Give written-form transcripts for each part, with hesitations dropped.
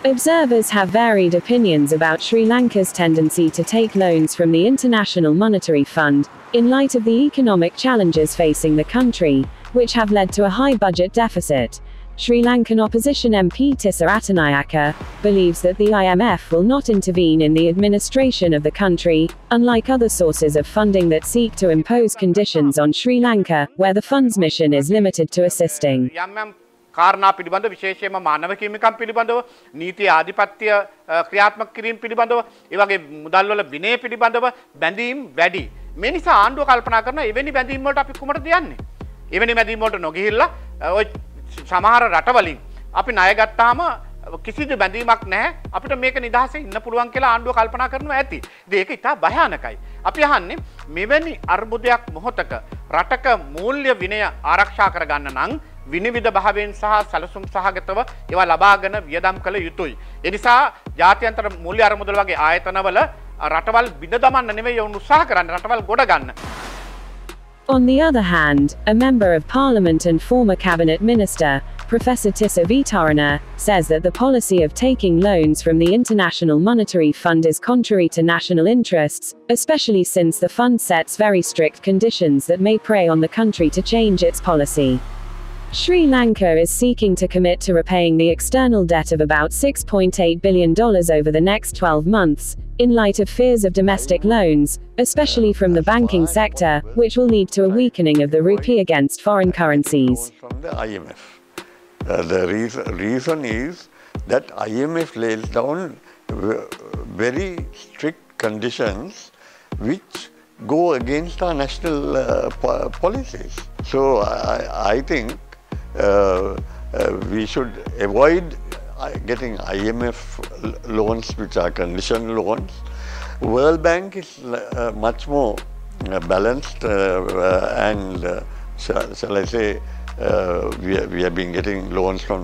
Observers have varied opinions about Sri Lanka's tendency to take loans from the International Monetary Fund, in light of the economic challenges facing the country, which have led to a high budget deficit. Sri Lankan opposition MP Tissa Rattanayake believes that the IMF will not intervene in the administration of the country, unlike other sources of funding that seek to impose conditions on Sri Lanka, where the fund's mission is limited to assisting. කාරණා පිළිබඳ විශේෂයෙන්ම මානව හිමිකම් පිළිබඳව නීති ආධිපත්‍ය ක්‍රියාත්මක කිරීම පිළිබඳව ඒ වගේ මුදල් වල විනය පිළිබඳව බැඳීම් වැඩි මේ නිසා ආණ්ඩුව කල්පනා කරන එවැනි බැඳීම් වලට අපි කුමටද යන්නේ එවැනි බැඳීම් වලට නොගිහිල්ලා ඔය සමහර රටවලින් අපි ණය ගත්තාම කිසිදු බැඳීමක් නැහැ අපිට මේක නිදහසේ ඉන්න පුළුවන් කියලා ආණ්ඩුව කල්පනා කරනවා ඇති ඉතින් ඒක ඉතා භයානකයි අපි අහන්නේ මෙවැනි අර්බුදයක් මොහොතක රටක මූල්‍ය විනය ආරක්ෂා කරගන්න නම් විනිවිද භාවයෙන් සහ සැලසුම් සහගතව ඒවා ලබාගෙන වියදම් කළ යුතුයි. ඒ නිසා ජාත්‍යන්තර මූල්‍ය අරමුදල් වගේ ආයතනවල රටවල් බිඳ දමන්න නෙවෙයි වුන් උත්සාහ කරන්න රටවල් ගොඩ ගන්න. On the other hand, a member of parliament and former cabinet minister, Professor Tissa Vitarana, says that the policy of taking loans from the International Monetary Fund is contrary to national interests, especially since the fund sets very strict conditions that may prey on the country to change its policy. Sri Lanka is seeking to commit to repaying the external debt of about $6.8 billion over the next 12 months, in light of fears of domestic loans, especially from the banking sector, which will lead to a weakening of the rupee against foreign currencies. From the IMF. The reason is that IMF lays down very strict conditions which go against our national policies. So I think we should avoid getting IMF loans which are conditional loans. World Bank is much more balanced and shall I say we have been getting loans from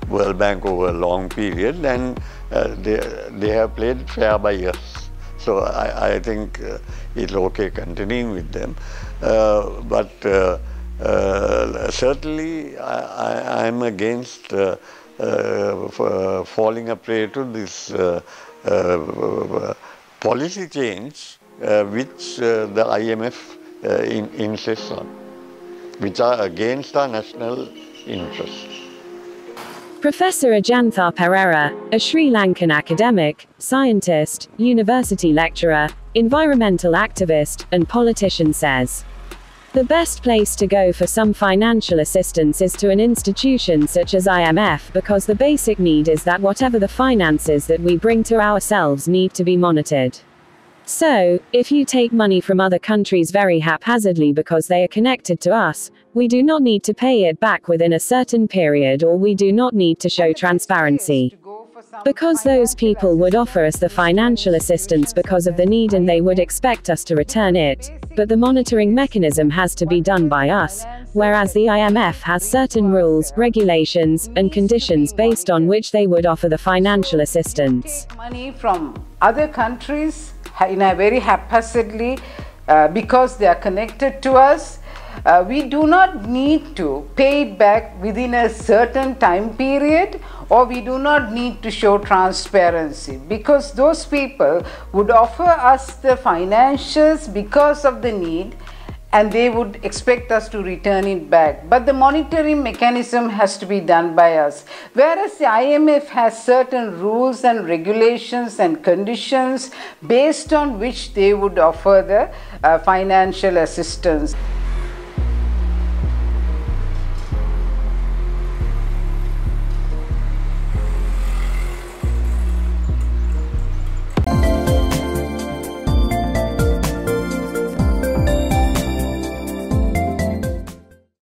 World Bank over a long period and they have played fair by us. So I think it's okay continuing with them. But certainly I am against falling a prey to this policy change which the IMF insists on, which are against our national interests. Professor Ajantha Perera, a Sri Lankan academic, scientist, university lecturer, environmental activist, and politician says, the best place to go for some financial assistance is to an institution such as IMF because the basic need is that whatever the finances that we bring to ourselves need to be monitored. So, if you take money from other countries very haphazardly because they are connected to us, we do not need to pay it back within a certain period or we do not need to show transparency. Because those people would offer us the financial assistance because of the need and they would expect us to return it, but the monitoring mechanism has to be done by us, whereas the IMF has certain rules, regulations, and conditions based on which they would offer the financial assistance. Take money from other countries in a very haphazardly because they are connected to us. We do not need to pay it back within a certain time period, or we do not need to show transparency because those people would offer us the financials because of the need and they would expect us to return it back. But the monitoring mechanism has to be done by us. Whereas the IMF has certain rules and regulations and conditions based on which they would offer the financial assistance.